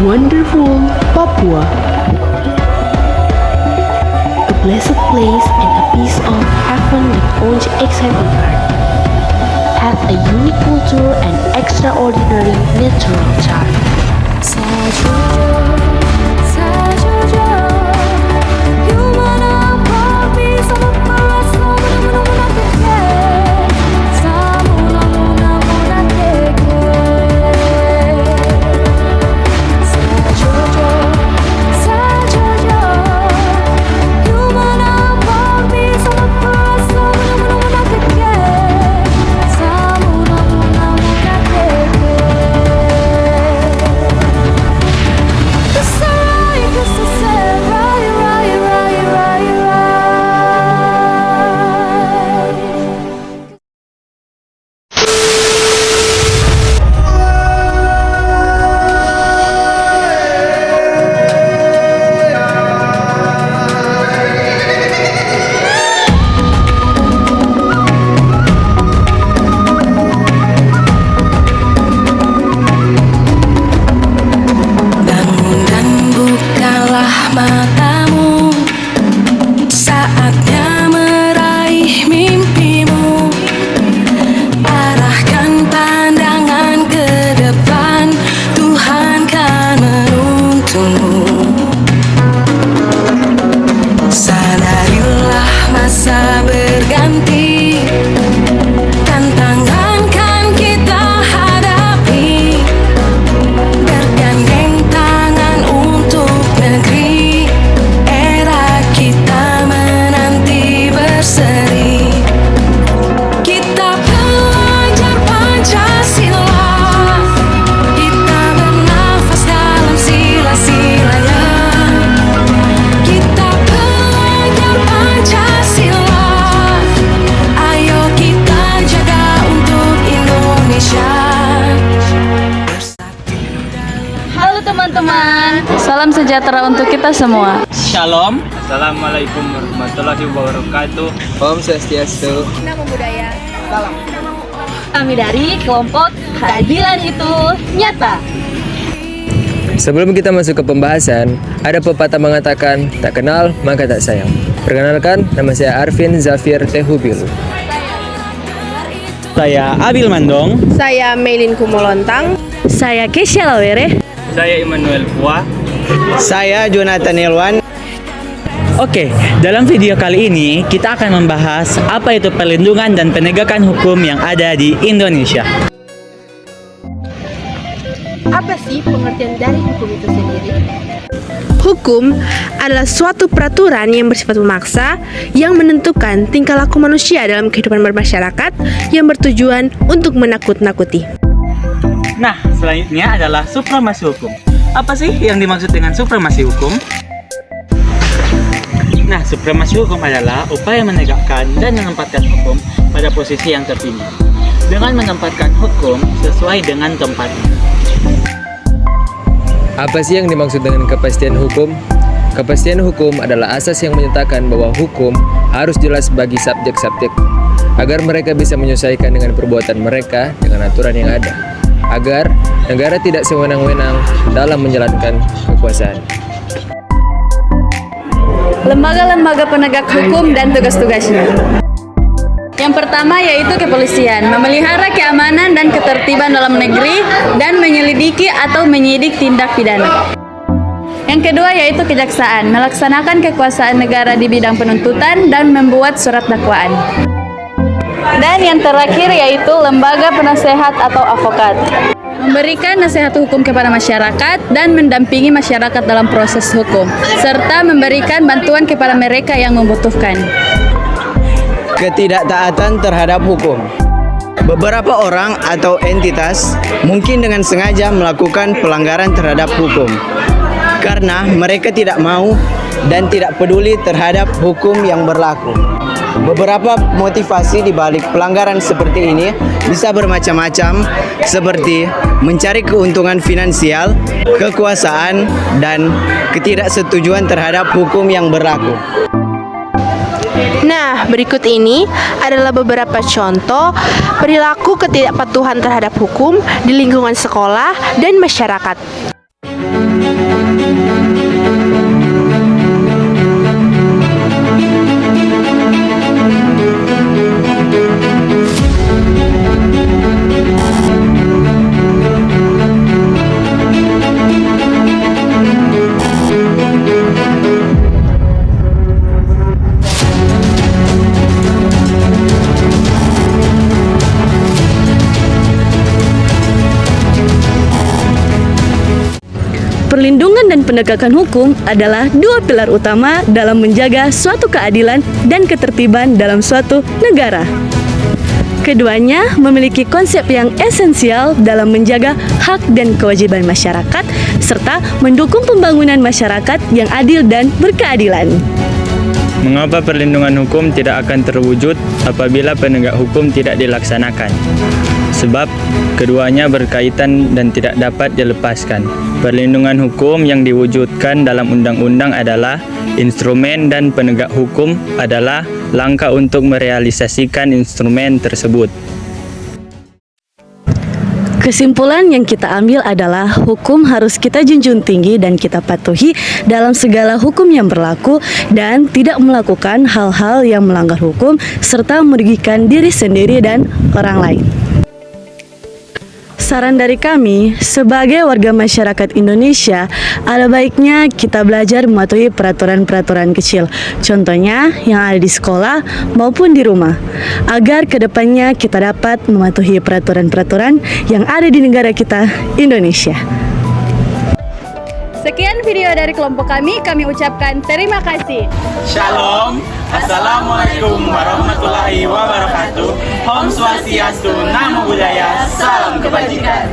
wonderful Papua. A blessed place and a piece of heaven with orange exciting heart. Have a unique culture and extraordinary natural charm. teman-teman. Salam sejahtera untuk kita semua. Shalom. Assalamualaikum warahmatullahi wabarakatuh. Om Swastiastu. Namo Buddhaya. Salam. Kami dari kelompok Keadilan Itu Nyata. Sebelum kita masuk ke pembahasan, ada pepatah mengatakan, tak kenal maka tak sayang. Perkenalkan, nama saya Arvin Zafir Tehubilu. Saya Abil Mandong. Saya Melin Kumolontang. Saya Kesha Lawere. Saya Immanuel Pua. Saya Jonathan Ilwan. Oke, dalam video kali ini kita akan membahas apa itu perlindungan dan penegakan hukum yang ada di Indonesia. Apa sih pengertian dari hukum itu sendiri? Hukum adalah suatu peraturan yang bersifat memaksa yang menentukan tingkah laku manusia dalam kehidupan bermasyarakat yang bertujuan untuk menakut-nakuti. Nah, selanjutnya adalah supremasi hukum. Apa sih yang dimaksud dengan supremasi hukum? Nah, supremasi hukum adalah upaya menegakkan dan menempatkan hukum pada posisi yang tertinggi dengan menempatkan hukum sesuai dengan tempatnya. Apa sih yang dimaksud dengan kepastian hukum? Kepastian hukum adalah asas yang menyatakan bahwa hukum harus jelas bagi subjek-subjek agar mereka bisa menyesuaikan dengan perbuatan mereka dengan aturan yang ada, agar negara tidak sewenang-wenang dalam menjalankan kekuasaan. Lembaga-lembaga penegak hukum dan tugas-tugasnya. Yang pertama yaitu kepolisian, memelihara keamanan dan ketertiban dalam negeri dan menyelidiki atau menyidik tindak pidana. Yang kedua yaitu kejaksaan, melaksanakan kekuasaan negara di bidang penuntutan dan membuat surat dakwaan. Dan yang terakhir yaitu lembaga penasehat atau advokat, memberikan nasihat hukum kepada masyarakat dan mendampingi masyarakat dalam proses hukum, serta memberikan bantuan kepada mereka yang membutuhkan. Ketidaktaatan terhadap hukum. Beberapa orang atau entitas mungkin dengan sengaja melakukan pelanggaran terhadap hukum karena mereka tidak mau dan tidak peduli terhadap hukum yang berlaku. Beberapa motivasi di balik pelanggaran seperti ini bisa bermacam-macam, seperti mencari keuntungan finansial, kekuasaan, dan ketidaksetujuan terhadap hukum yang berlaku. Nah, berikut ini adalah beberapa contoh perilaku ketidakpatuhan terhadap hukum di lingkungan sekolah dan masyarakat. Perlindungan dan penegakan hukum adalah dua pilar utama dalam menjaga suatu keadilan dan ketertiban dalam suatu negara. Keduanya memiliki konsep yang esensial dalam menjaga hak dan kewajiban masyarakat serta mendukung pembangunan masyarakat yang adil dan berkeadilan. Mengapa perlindungan hukum tidak akan terwujud apabila penegak hukum tidak dilaksanakan? Sebab keduanya berkaitan dan tidak dapat dilepaskan. Perlindungan hukum yang diwujudkan dalam undang-undang adalah instrumen dan penegak hukum adalah langkah untuk merealisasikan instrumen tersebut. Kesimpulan yang kita ambil adalah hukum harus kita junjung tinggi dan kita patuhi dalam segala hukum yang berlaku dan tidak melakukan hal-hal yang melanggar hukum serta merugikan diri sendiri dan orang lain. Saran dari kami, sebagai warga masyarakat Indonesia, ada baiknya kita belajar mematuhi peraturan-peraturan kecil. Contohnya, yang ada di sekolah maupun di rumah. Agar kedepannya kita dapat mematuhi peraturan-peraturan yang ada di negara kita, Indonesia. Sekian video dari kelompok kami ucapkan terima kasih. Shalom, Assalamualaikum warahmatullahi wabarakatuh. Om Swastiastu, Namo Buddhaya, salam kebajikan.